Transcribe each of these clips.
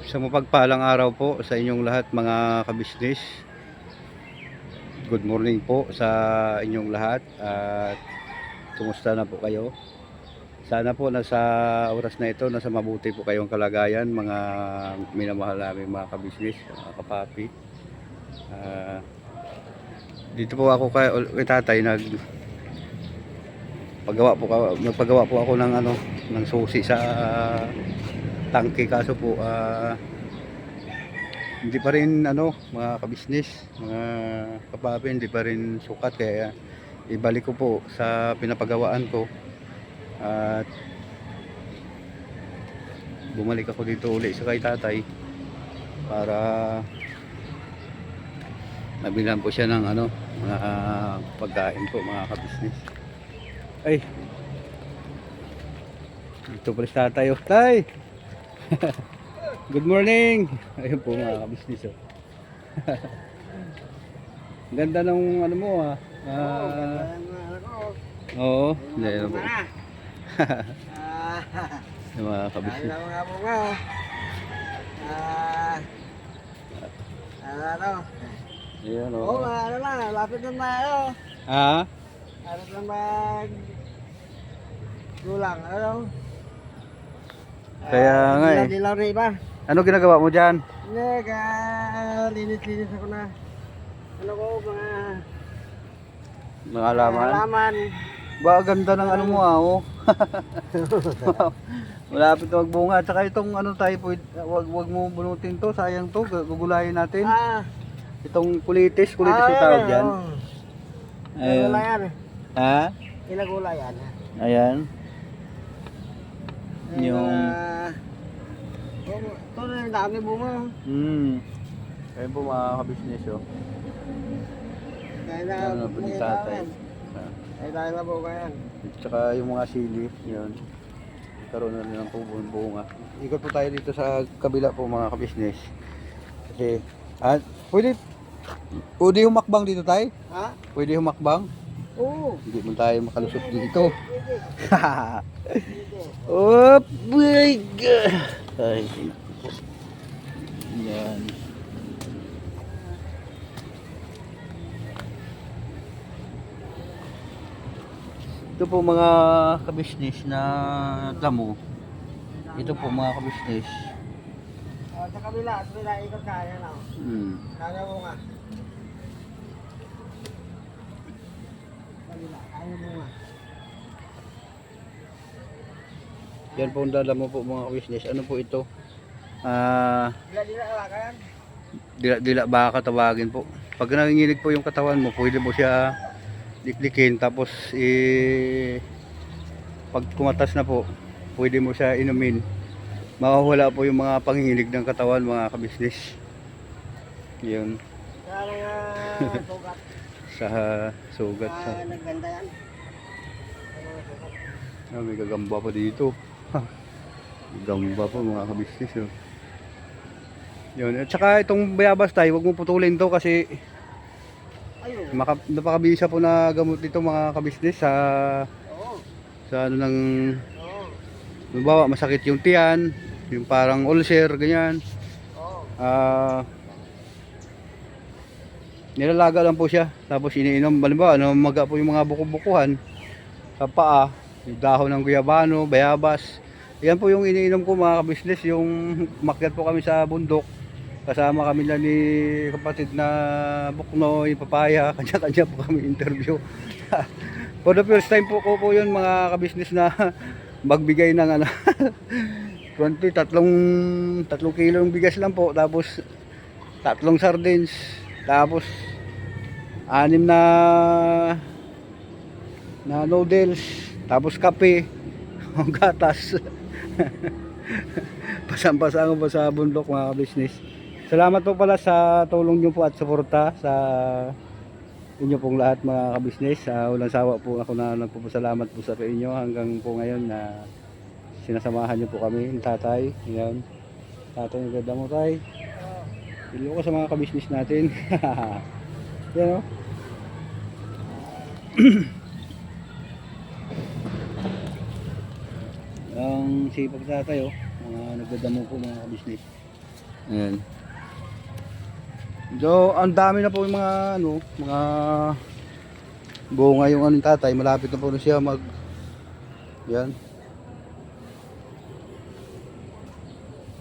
Sa mapagpalang araw po sa inyong lahat mga kabisnes. Good morning po sa inyong lahat at kumusta na po kayo? Sana po nasa oras na ito nasa mabuti po kayong kalagayan mga minamahal namin mga kabisnes, mga kapapi. Dito po ako kay tatay nagpagawa po ako ng ng susi sa tangke, kaso po hindi pa rin mga kabisnes, mga kapapi, hindi pa rin sukat, kaya ibalik ko po sa pinapagawaan ko at bumalik ako dito uli sa kay tatay para nabilan po siya ng mga pagkain po mga kabisnes. Ay, dito pala si tatay. Oh, tay! Good morning! Ayun po mga kabisnes. Oh. Ganda ng mo oo, hindi po. Yung mga kabisnes. Ayan o. Oo, na, lapit na tayo. Lapit na gulang, Kaya nga eh. Dilaw na iba. Ano ginagawa mo dyan? Linis-linis ako na. Mga halaman? Halaman. Ba, ganda ng mo oh. Malapit na magbunga. Tsaka itong tayo po, wag mo bunutin to, sayang to, gugulayin natin. Itong kulitis yung tawag dyan. Ayun. Ilagulayan. Ha? Ilagulayan. Ayan. Yung ito na yung dami bunga. Ayun po mga kabisnes oh. Kaya na Ano po ni tatay. Ay tayo na bunga yan. Tsaka yung mga sili, yun. Karoon na rin ng bunga. Ikot po tayo dito sa kabila po mga kabisnes. Kasi, pwede humakbang dito tayo? Ha? Pwede humakbang? Oo. Hindi mo tayo makalusot dito. Oh my God! Ay, yan. Ito po mga kabisnes na damo. Ito po mga kabisnes. Sa kabila, ikot kaya na. Kaya bunga. Kabila, kaya bunga. Yan po ang damo po mga kabisnes. Ano po ito? Dila kalakan. Dila baka tawagin po. Pag nanginginig po yung katawan mo, pwede mo siya dikdikin, tapos pag kumatas na po, pwede mo siya inumin. Mawawala po yung mga panginginig ng katawan mga kabisnes. Yun. Sugat. Sa sugat. Nagganda yan. May gagamba pa dito. Gagamba pa mga kabisnes. Oh. Yun. At saka itong bayabas tayo, huwag mo putulin to kasi napakabisa po na gamot dito mga kabisnes sa ng halimbawa masakit yung tiyan, yung parang ulcer, ganyan. Nilalaga lang po siya, tapos iniinom. Halimbawa maga po yung mga buko-bukuhan sa paa, yung dahon ng guyabano, bayabas, yan po yung iniinom ko mga kabisnes. Yung makyat po kami sa bundok, kasama kami na ni kapatid na Buknoy, Papaya, kanya-kanya po kami interview. For the first time po ko yun mga kabisnes na magbigay ng 3 kilong bigas lang po, tapos 3 sardines, tapos 6 na noodles, tapos kape, gatas. Pasang-pasang po sa bundok mga kabisnes. Salamat po pala sa tulong nyo po at suporta sa inyo pong lahat mga kabisnes. Walang sawa po ako na nagpapasalamat po sa inyo hanggang po ngayon na sinasamahan nyo po kami ng tatay. Ayan. Tatay, ang ganda mo tay. Pilo ko sa mga kabisnes natin. Yan o. Ang sipag tatay o. Mga nagdadamo po mga kabisnes. Ayan. So, ang dami na po yung mga ano, mga bunga yung ano yung tatay, malapit na po na siya mag yan.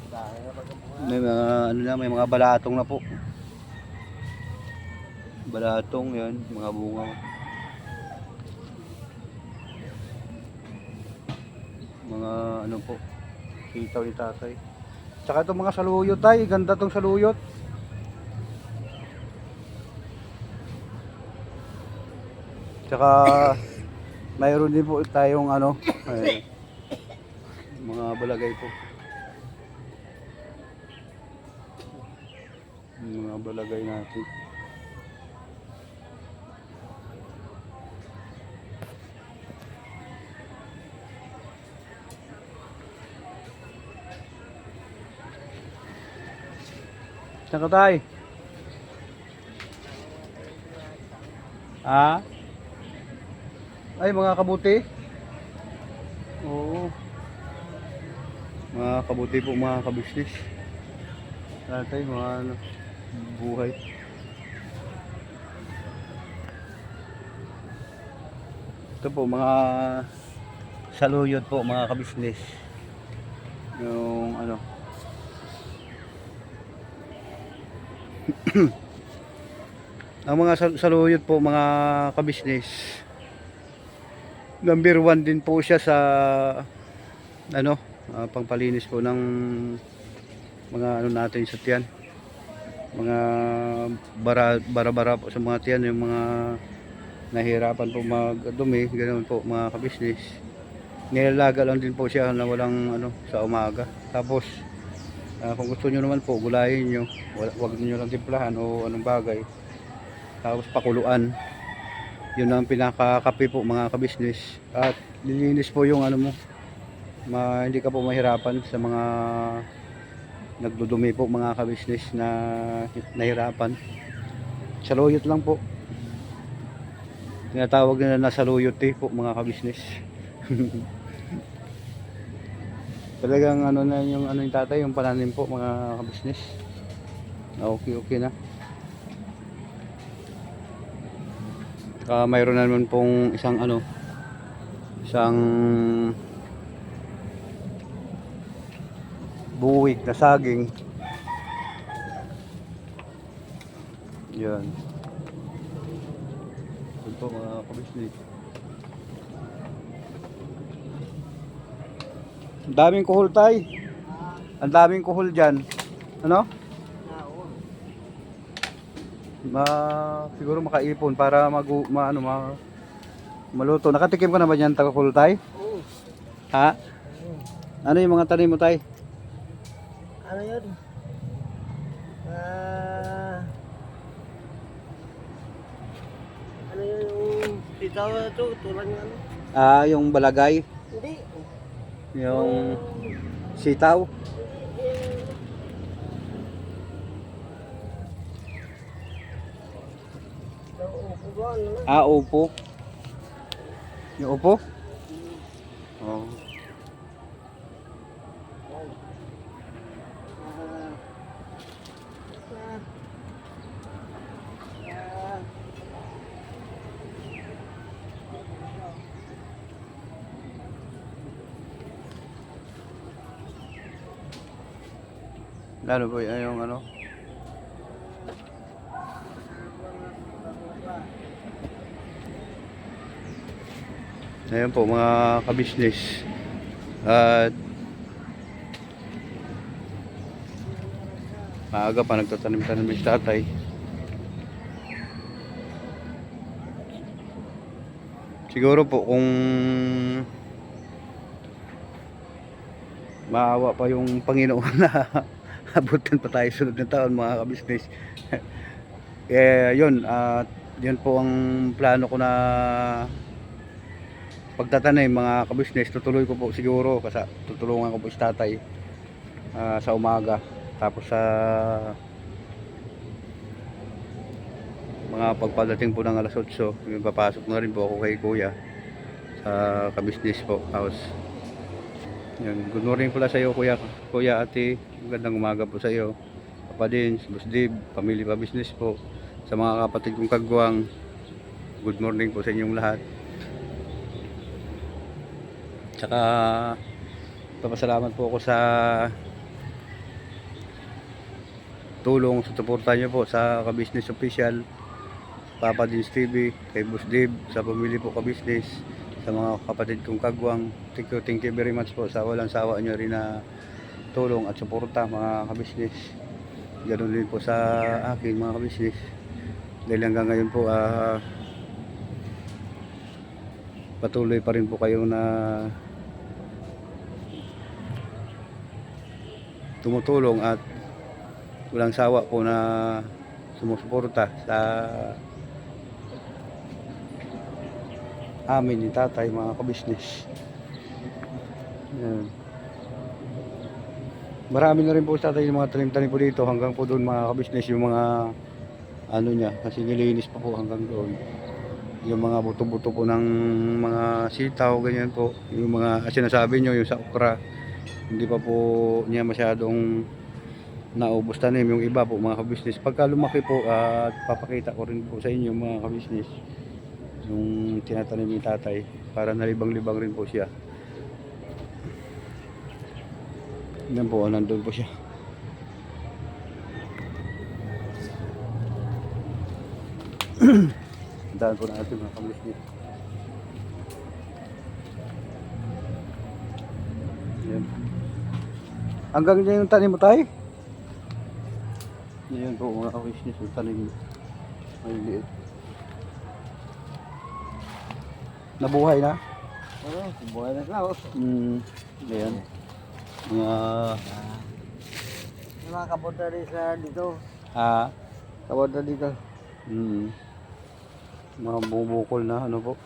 Dahil na pagkabuhay. May mga ano na, may mga balatong na po. Balatong yan, mga bunga. Mga ano po, sitaw ni tatay. Tsaka itong mga saluyot tay, ganda tong saluyot. Tsaka mayroon din po tayong ano, mga balagay po. Mga balagay natin. Tsaka tay. Ah? Ay, mga kabuti. Oo. Mga kabuti po, mga kabisnes. Tatay, mga ano, buhay. Ito po, mga saluyot po, mga kabisnes. Yung ano. Ang mga saluyot po, mga kabisnes. Number 1 din po siya sa ano, pangpalinis po ng mga ano natin sa tiyan, mga bara po sa mga tiyan, yung mga nahihirapan po magdumi, ganoon po mga kabisnes. Nilalaga lang din po siya na walang ano sa umaga. Tapos kung gusto nyo naman po gulayin nyo, wag nyo lang timplahan o anong bagay, tapos pakuluan. Yun ang pinakakape po mga kabisnes. At lilinis po yung ano mo, hindi ka po mahirapan sa mga nagdudumi po mga kabisnes na nahirapan. Saluyot lang po, tinatawag nila na saluyot po mga kabisnes. Talagang ano na yung ano yung tatay, yung pananim po mga kabisnes. Okay na. Mayroon naman pong isang ano, isang buwig na saging. Yan. Ito po mga kabisnes. Ang daming kuhol tay. Ang daming kuhol dyan. Ano? Siguro makaipon para maluto. Nakatikim ka na ba dyan taga-kuhol tay? Oo. Ha? Ano yung mga tanim mo tay? Ano yun? Ano yun yung sitaw na ito? Tulad ng ano? Yung balagay, Hindi. yung sitaw. Upo ba? Ano na? Upo. Yung upo? Oh. Lalo po yung ano. Ayan po mga kabisnes. At maaga pa nagtatanim-tanim si tatay. Siguro po kung maawa pa yung Panginoon na abutin pa tayo sunod na taon mga kabisnes. Yun, yun po ang plano ko na pagtatanim mga kabisnes. Tutuloy ko po siguro kasi tutulungan ko po si tatay sa umaga, tapos sa mga pagpadating po ng alas 8 yung papasok na rin po ako kay kuya sa kabisnes po house. Yun, good morning pala sa iyo kuya ate, magandang umaga po sa iyo. Papadins, Boss Dave, Pamilya Pa Business po, sa mga kapatid kong kagwang, good morning po sa inyong lahat. Tsaka papasalamat po ako sa tulong, sa suporta nyo po sa Ka-Business Official, Papadins TV, kay Boss Dave, sa Pamilya po Ka-Business, sa mga kapatid kong kagwang. Thank you very much po sa walang sawa nyo rin na tulong at suporta mga ka-business. Ganoon din po sa akin mga ka-business. Dahil hanggang ngayon po patuloy pa rin po kayo na tumutulong at walang sawa po na sumusuporta sa amin ni tatay mga ka-business. Yan. Marami na rin po sa tatay yung mga tanim-tanim po dito hanggang po doon mga ka-business, yung mga ano niya, kasi nilinis pa po hanggang doon. Yung mga buto-buto po ng mga sitaw, ganyan po. Yung mga sinasabi nyo, yung sa okra, hindi pa po niya masyadong naubos tanim. Yung iba po mga ka-business, pagka lumaki po at papakita ko rin po sa inyo mga ka-business yung tinatanim ni tatay para nalibang-libang rin po siya. Yan po, nandun po siya. Daan po natin mga ka-business. Yan. Hanggang dyan yung tanim mo tayo? Yan po mga ka-business, yung tanim maliliit. Nabuhay na? Oo, buhay na sila. Ayan. Mga Yung mga kapunta rin sa dito. Kapunta dito. Mga bubukol na ano po.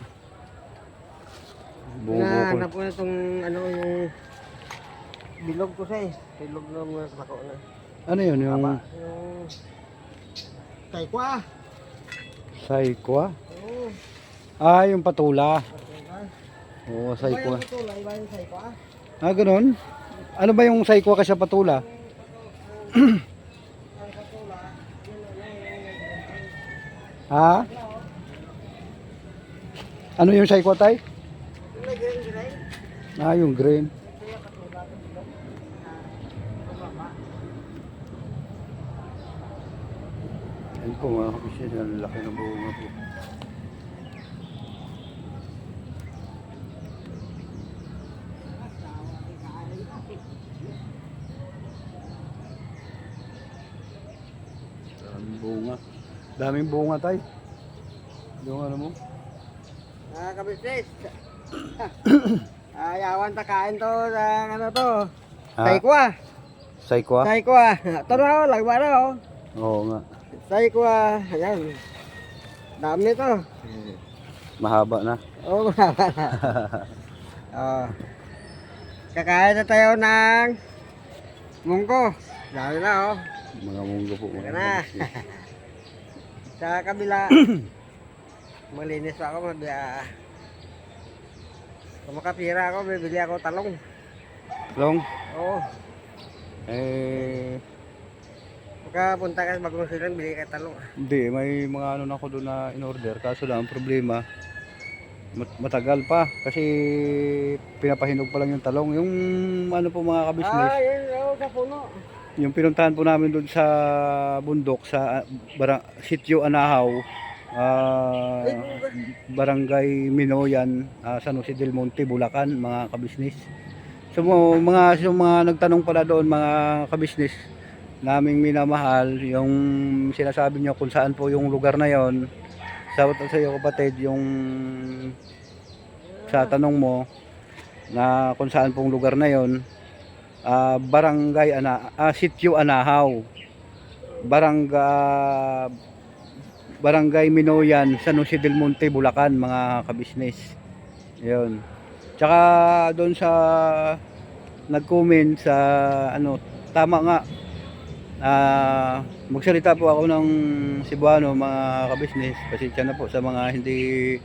Nahanap ko na itong ano yung bilog ko siya eh. Bilog na mga sako na. Ano yun? Yung Yung saykwa. saykwa? Oo. Yung patula. Oo, Iba saykwa. yung patula, iba yung saykwa. Ganun? Ano ba yung saykwa kasi patula? Ang patula, yun Ano yung saykwa tay? yung nag-green. Yung green. Ito yung patula, ito bilog. Pababa. Ayun po mga kapisyan, ang laki ng bunga po. Daming bunga. Daming bunga tay. Yung ano mo? Kabisnes. Ayawan ta kain to sa ano to. Ha? Saykwa. Saykwa? Saykwa. Ito na oh, lagba na oh. Oo nga. Saykwa. Ayan. Dami to. Mahaba na. Oo, mahaba na. Oh. Kakain na tayo ng munggo. Dami na oh. Mga munggo po. Teka na. Sa kabila. Malinis pa ako. Kung makapira ako, bibili ako talong. Long? Oo. Pagkapunta ka sa Bagong Silang, bili ka talong. Hindi, may mga ano na ako doon na in-order. Kaso lang, ang problema, matagal pa. Kasi pinapahinog pa lang yung talong. Yung ano po mga kabisnes, Yun oh, sa puno. yung pinuntahan po namin doon sa bundok, sa Sitio Anahaw, Barangay Minoyan, San Jose del Monte, Bulacan, mga kabisnes. So mga nagtanong pala doon mga kabisnes, naming minamahal, yung sinasabi nyo kung saan po yung lugar na yon. Sa iyo kapatid, yung sa tanong mo na kung saan pong lugar na yon, Sitio Anahaw, Barangay Minoyan, San Jose del Monte, Bulacan, mga kabisnes. Yun. Tsaka doon sa nag-comment sa ano, tama nga. Magsalita po ako ng Cebuano mga kabisnes. Pasensya na po sa mga hindi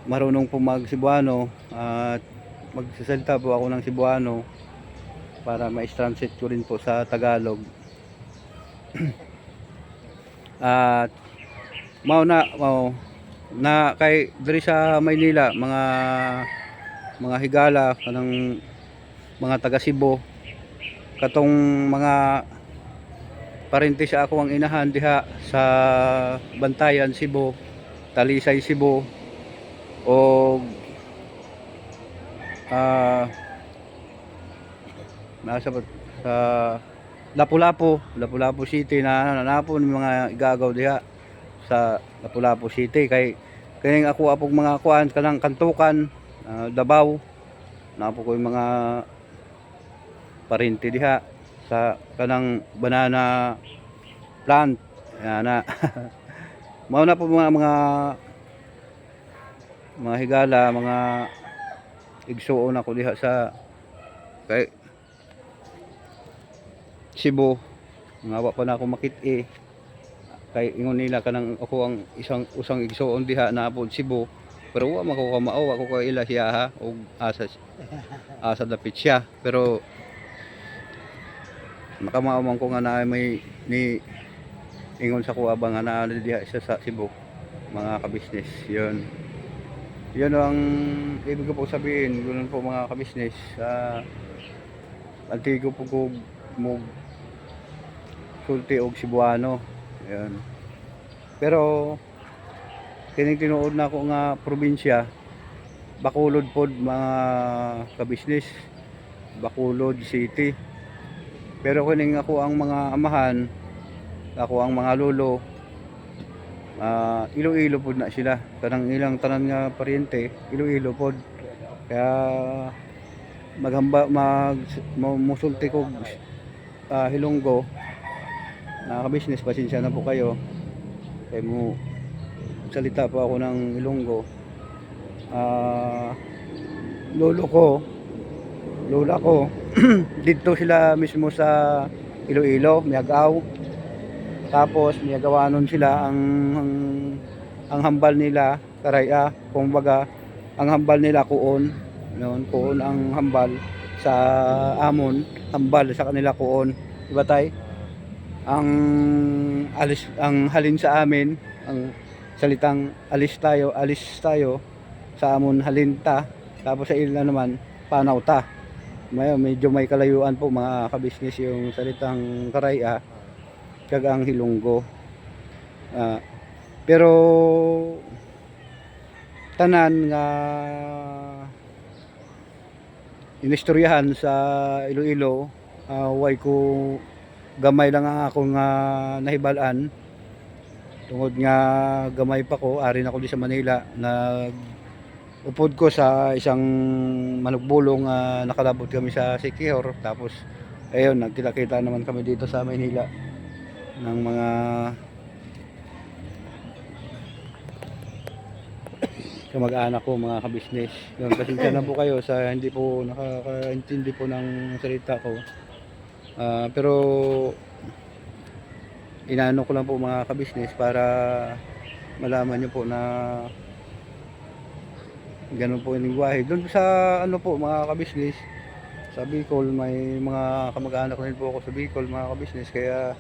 marunong po mag Cebuano, at magsasalita po ako ng Cebuano. para ma-translate ko rin po sa Tagalog. At mao na kay diri sa Maynila mga higala kanang mga taga Cebu katong mga parente sa ako ang inahan diha sa Bantayan Cebu, Talisay Cebu o nasa sa Lapu-Lapu City na nanapon mga igagaw diha sa Lapu-Lapu City kay kaning ako apog mga kuan kanang kantukan, Davao napo ko yung mga parente diha sa kanang banana plant na mao na po mga higala mga igsuon ako diha sa kay Cebu nga wa pa na ako makit-i kay ingon nila kanang ako ang usang igsuon diha na po Cebu pero wa man ko kamao ako kay ila siya ha og asa dapit siya pero makamao man ko nga na may ni ingon sa kuha ba nga na diha isa sa Cebu mga ka-business yun ang ibig ko po sabihin ganoon po mga ka-business antigo po ko mo sulti og Cebuano yun pero kining tinuod na ako nga probinsya Bacolod pod mga ka-business Bacolod City pero kining ako ang mga amahan ako ang mga lolo Iloilo pod na sila kanang ilang tanan nga paryente Iloilo pod kaya musulti ko Hilonggo na ka-business pasensya na po kayo kaya mo salita po ako ng Ilonggo lola ko dito sila mismo sa Iloilo Miagaw tapos miyagawanon sila ang hambal nila karaya kung baga ang hambal nila kuon kuon ang hambal sa amon hambal sa kanila kuon diba tay ang halin sa amin ang salitang alis tayo sa amon halinta tapos sa ila naman panaw ta medyo may kalayuan po mga ka-business yung salitang karaya kag ang Hilonggo pero tanan nga inistoryahan sa Iloilo way ko gamay lang ang akong nahibalaan tungod nga gamay pa ko ari na ko di sa Manila upod ko sa isang manugbulong nakalabot kami sa Siquijor tapos ayun nagkita-kita naman kami dito sa Manila ng mga kamag-anak ko mga ka-business yun pasensya na po kayo sa hindi po nakakaintindi po ng salita ko pero inaano ko lang po mga ka-business para malaman nyo po na ganun po yung lingwahe doon sa ano po mga ka-business sa Bicol may mga kamag-anak rin po ako sa Bicol mga ka-business kaya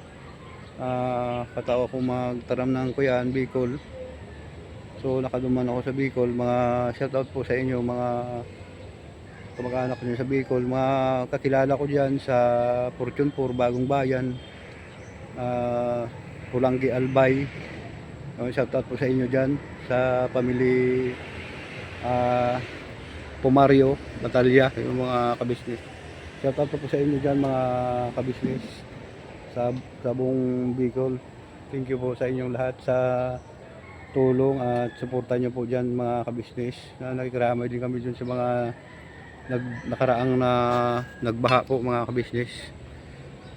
katawa ko magtaram ng kuyan Bicol so nakaduman ako sa Bicol mga shoutout po sa inyo mga kamag-anak nyo sa Bicol mga kakilala ko dyan sa Fortune 4 Bagong Bayan Pulanggi Albay shoutout po sa inyo dyan sa family Pumario Batalya yung mga ka-business shoutout po sa inyo dyan mga ka-business sa buong Bicol thank you po sa inyong lahat sa tulong at suporta nyo po dyan mga ka-business nakikiramay din kami dyan sa mga nakaraang na nagbaha po mga ka-business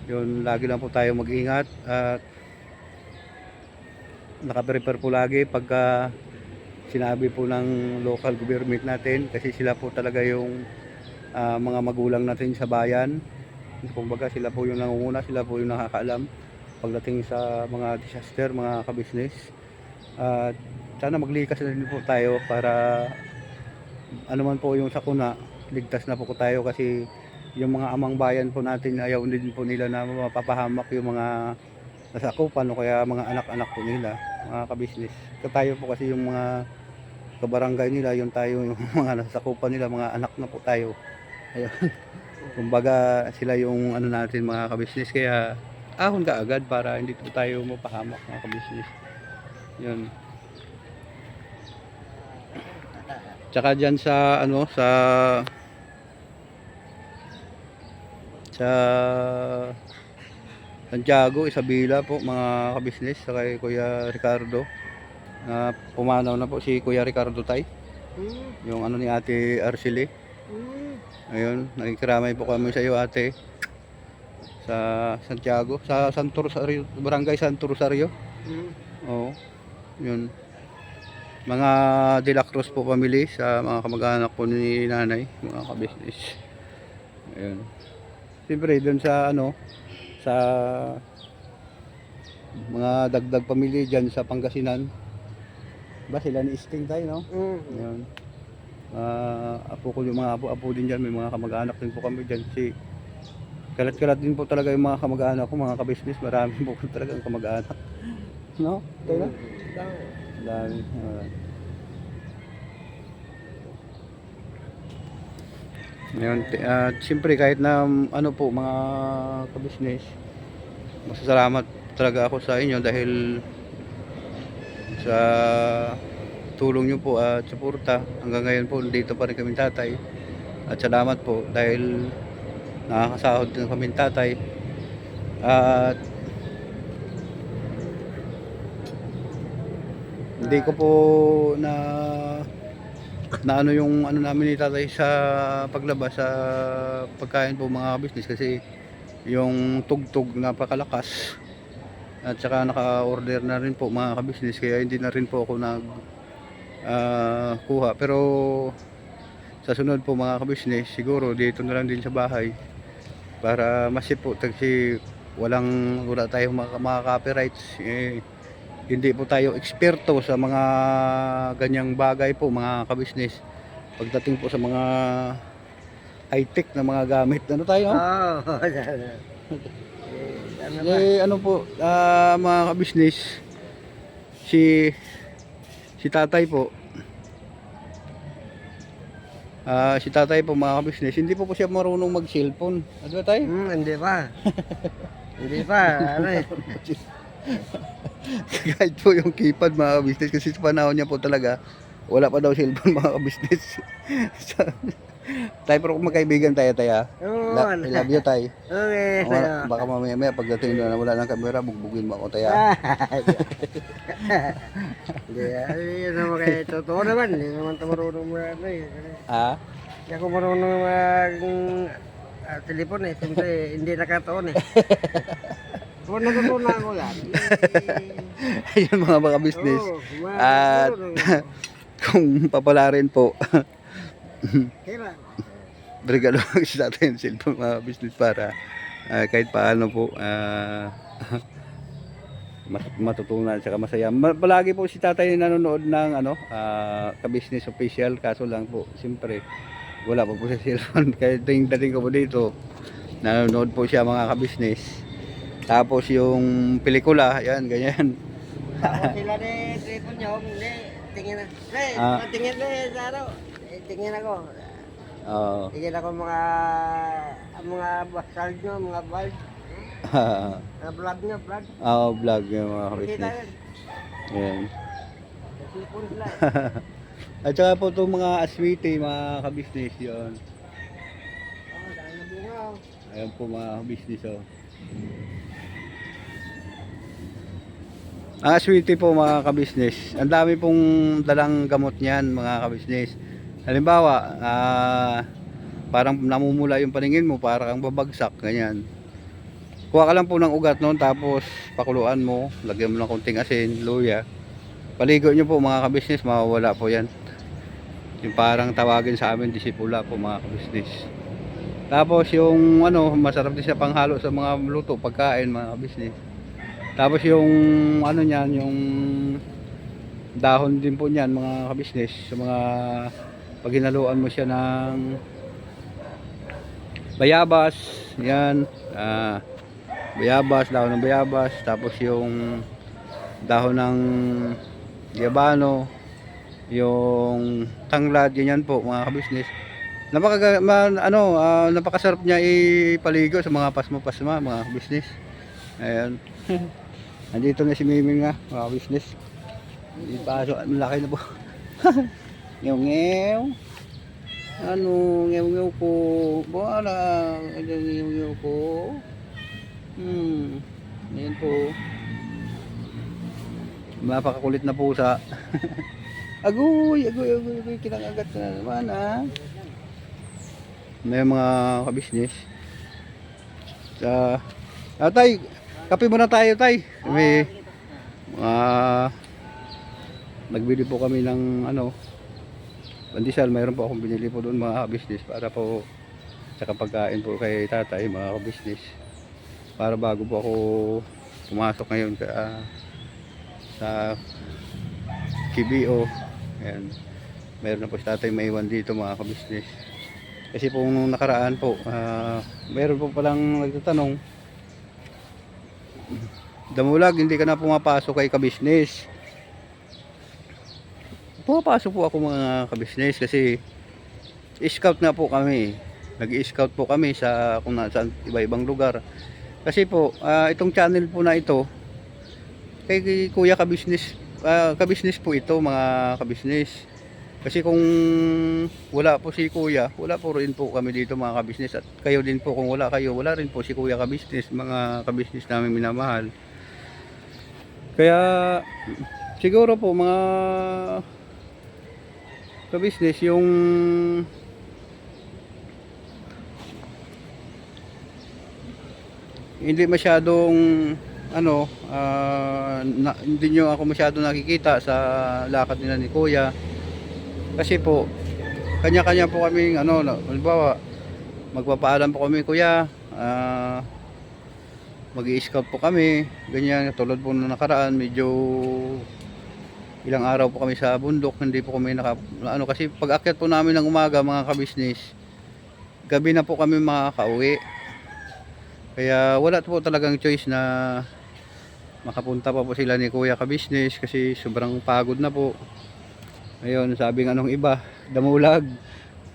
yun lagi lang po tayo mag-ingat at naka-prepare po lagi pagka sinabi po ng local government natin kasi sila po talaga yung mga magulang natin sa bayan kumbaga sila po yung nangunguna sila po yung nakakaalam pagdating sa mga disaster mga ka-business at sana maglikas na din po tayo para ano man po yung sakuna ligtas na po tayo kasi yung mga amang bayan po natin, ayaw din po nila na mapapahamak yung mga nasakupan o kaya mga anak-anak po nila, mga kabisnes. Tayo po kasi yung mga kabarangay nila, yung tayo yung mga nasakupan nila, mga anak na po tayo. Ayun. Kumbaga sila yung ano natin mga kabisnes, kaya ahon ka agad para hindi po tayo mapahamak mga kabisnes. Yun. Tsaka dyan sa ano sa Santiago, Isabela po mga kabisnes, sa kay Kuya Ricardo. Na pumanaw na po si Kuya Ricardo Tay, yung ano ni Ate Arceli. Ayun, nakikiramay po kami sa iyo ate. Sa Santiago, sa Santo Rosario, Barangay Santo Rosario. Oo. Yun. Mga De La Cruz po family, sa mga kamag-anak po ni nanay, mga kabisnes. Ayun. Siyempre doon sa ano, sa mga dagdag pamilya dyan sa Pangasinan. Ba sila ni Sting tayo, no? Ayun. Apo ko yung mga apo din dyan, may mga kamag-anak din po kami dyan. Si kalat-kalat din po talaga yung mga kamag-anak ko, mga kabisnes. Marami po talaga ang kamag-anak, no? Tayo na? Dami. Ngayon, at siyempre kahit na ano po mga kabisnes, masasalamat talaga ako sa inyo dahil sa tulong nyo po at suporta. Hanggang ngayon po dito pa rin kami tatay, at salamat po dahil nakakasahod din kami tatay. At hindi ko po na ano yung ano namin ni tatay sa paglabas sa pagkain po mga business, kasi yung tugtog napakalakas at saka naka-order na rin po mga ka-business, kaya hindi na rin po ako nag kuha. Pero sa sunod po mga ka-business, siguro dito na lang din sa bahay para masip po, kasi wala tayong mga copyrights. Hindi po tayo eksperto sa mga ganyang bagay po mga ka-business. Pagdating po sa mga high-tech na mga gamit, ano tayo? Ano po, mga ka-business, si tatay po, si tatay po mga ka-business, hindi po siya marunong mag-cellphone. Ano ba tayo? Hindi pa. Hindi pa. Ano eh. Kahit po yung keypad mga ka-business, kasi sa panahon niya po talaga, wala pa daw cellphone mga ka-business. Tayo pero kung magkaibigan tayo tayo. I love you tayo. Okay. Baka mamaya pagdating doon na wala ng kamera, bugbugin mo ako tayo. Hindi, yun naman kayo. Totoo naman. Hindi naman ito marunong ano eh. Hindi ako marunong telepon eh. Siyempre, hindi nakataon eh. Kung natutunan ko yan. Ayun mga business. At kung papalarin po, regalo sa atin yung cellphone mga business para kahit paano po matutunan at masaya. Palagi po si tatay nanonood ng ka-business official, kaso lang po siyempre wala pa po sa cellphone. Kaya dating ko po dito, nanonood po siya mga ka-business. Tapos yung pelikula, yan, ganyan. Tapos sila ni tripon niyo, hindi, tingin na. Tingin na sa ano. Tingin ako. Tingin ako mga basal nyo, mga vlog. Mga vlog nyo, vlog. Vlog yung mga business. Yan. Sipon sila. At saka po itong mga aswiti, mga ka-business yun. Dahil na bunga. Ayan po mga business. Ang aswiti po mga ka-business, ang dami pong dalang gamot niyan mga ka-business. Halimbawa, parang namumula yung paningin mo, parang babagsak, ganyan. Kuha ka lang po ng ugat noon, tapos pakuluan mo, lagyan mo ng konting asin, luya. Paligo nyo po mga ka-business, mawawala po yan. Yung parang tawagin sa amin, disipula po mga ka-business. Tapos yung masarap din siya panghalo sa mga luto, pagkain mga ka-business. Tapos yung niyan, yung dahon din po niyan mga ka-business, sa mga pag hinaluan mo siya ng bayabas, yan, bayabas, dahon ng bayabas, tapos yung dahon ng guyabano, yung tanglad, ganyan po mga kabisnes. Napakasarap niya ipaligo sa mga pasma-pasma mga kabisnes. Ayan. Nandito na si Miming nga mga kabisnes. Ipasok, malaki na po. Ngew-ngew. Ano, ngew-ngew ko. Bala, ngew-ngew ko. Ayan po. Napakakulit na pusa. Agoy, kinangagat na naman May mga kabisnes. Tay, kape muna tayo tay. May nagbili po kami ng pandesal. Mayroon po akong binili po doon mga kabisnes para po sa pagkain po kay tatay mga kabisnes. Para bago po ako pumasok ngayon sa KBO. Ayan. Meron na po si tatay maiwan dito mga kabisnes. Kasi po nung nakaraan po, meron po palang nagtatanong, Damulag, hindi ka na pumapasok kay kabisnes. Pumapasok po ako mga kabisnes kasi scout nga po kami. Nag-i-scout po kami sa kung nasaan iba-ibang lugar. Kasi po, itong channel po na ito, kay Kuya Kabisnes, kabisnes po ito mga kabisnes. Kasi kung wala po si Kuya, wala po rin po kami dito mga kabisnes. At kayo din po, kung wala kayo, wala rin po si Kuya Kabisnes, mga kabisnes namin minamahal. Kaya siguro po mga kabisnes, yung hindi masyadong hindi nyo ako masyadong nakikita sa lakad nila ni Kuya. Kasi po kanya-kanya po kaming halimbawa magpapaalam po kami, Kuya, mag-i-scout po kami, ganyan. Tulad po nung nakaraan, medyo ilang araw po kami sa bundok, hindi po kami kasi pag akyat po namin ng umaga mga kabisnes, gabi na po kami makakauwi. Kaya wala po talagang choice na makapunta pa po sila ni Kuya Kabisnes kasi sobrang pagod na po. Ayun, sabi nga nung iba, Damulag,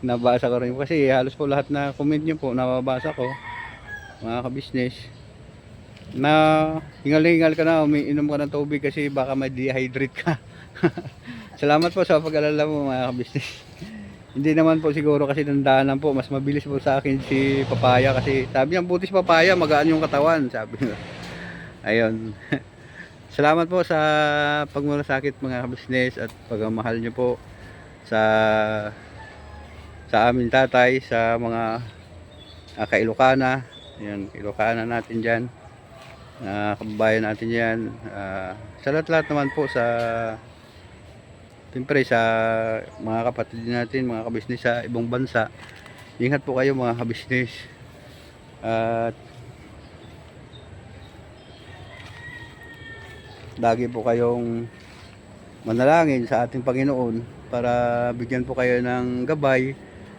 nabasa ko rin kasi halos po lahat na comment nyo po nababasa ko mga kabisnes, na hingal-hingal ka na, umiinom ka ng tubig kasi baka ma-dehydrate ka. Salamat po sa pag-alala mo mga kabisnes. Hindi naman po siguro kasi dandanan po, mas mabilis po sa akin si Papaya kasi sabi niya butis Papaya, magaan yung katawan, sabi niya. Ayun. Salamat po sa pagmalasakit mga kabisnes at pagmamahal niyo po sa amin tatay, sa mga ka-Ilocana. Ayun, Ilocana natin diyan. Kababayan natin 'yan. Sa lahat naman po siyempre sa mga kapatid natin, mga kabisnes sa ibang bansa. Ingat po kayo mga kabisnes. At lagi po kayong manalangin sa ating Panginoon para bigyan po kayo ng gabay,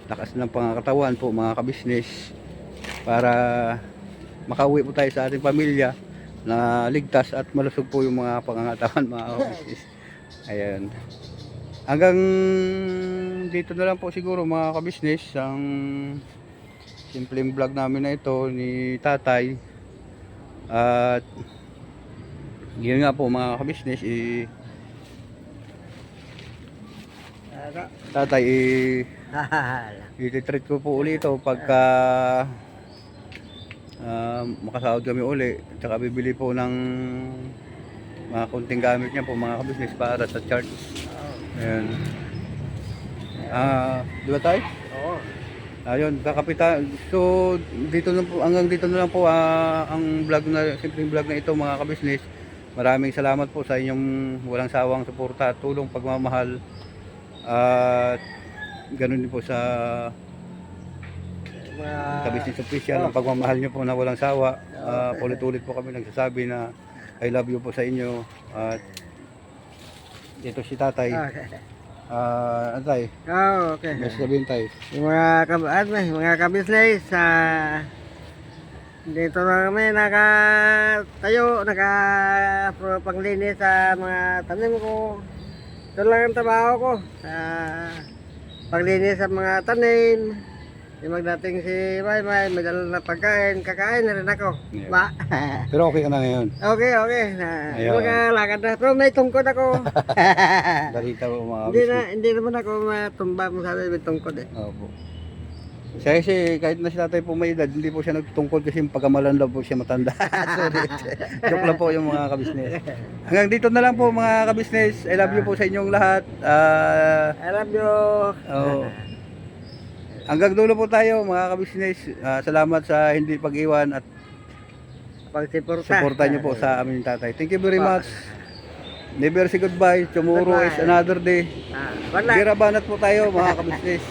lakas ng pangakatawan po mga kabisnes, para makauwi po tayo sa ating pamilya na ligtas at malusog po yung mga pangangatawan mga kabisnes. Ayan. Hanggang dito na lang po siguro mga kabisnes ang simpleng vlog namin na ito ni tatay. At yun nga po mga kabisnes, tatay i-treat ko po ulit ito pagka makasahod kami uli, tsaka bibili po ng mga kunting gamit niya po mga kabisnes para sa church. Ayan. Di ba tayo? Oo. Ayun, kakapita. So dito na po, hanggang dito na lang po ang vlog na, simpleng vlog na ito mga kabisnes. Maraming salamat po sa inyong walang sawang suporta at tulong, pagmamahal. At ganun din po sa Kabisnes Official, ang pagmamahal nyo po na walang sawa. Ulit-ulit po kami nagsasabi na I love you po sa inyo. At ito si tatay. Tay, Oh, okay. may sabihin tayo. Yung mga kabisnes, dito na kami nakatayo, panglinis sa mga tanim ko. Ito lang ang trabaho ko. Paglinis sa mga tanim. Yung magdating si Maymay, may dala na pagkain, kakain na rin ako. Yeah. Ba? Pero okay ka na ngayon. Okay. Ayun. Mga lakad na. Pero may tungkod ako. Balita po mga hindi kabisnes. hindi naman ako matumba mo sabi may tungkod eh. Opo. Siya kasi kahit na si tatay po may edad, hindi po siya nagtungkol kasi pagkamalan daw po siya matanda. Sorry. Joke lang po yung mga kabisnes. Hanggang dito na lang po mga kabisnes. I love you po sa inyong lahat. I love you. Oh. Hanggang dulo po tayo mga kabisnes. Salamat sa hindi pag-iwan at Pagsiporta. suporta niyo po sa aming tatay. Thank you very much. Never say goodbye. Tomorrow is another day. Wala. Birabanat po tayo mga kabisnes.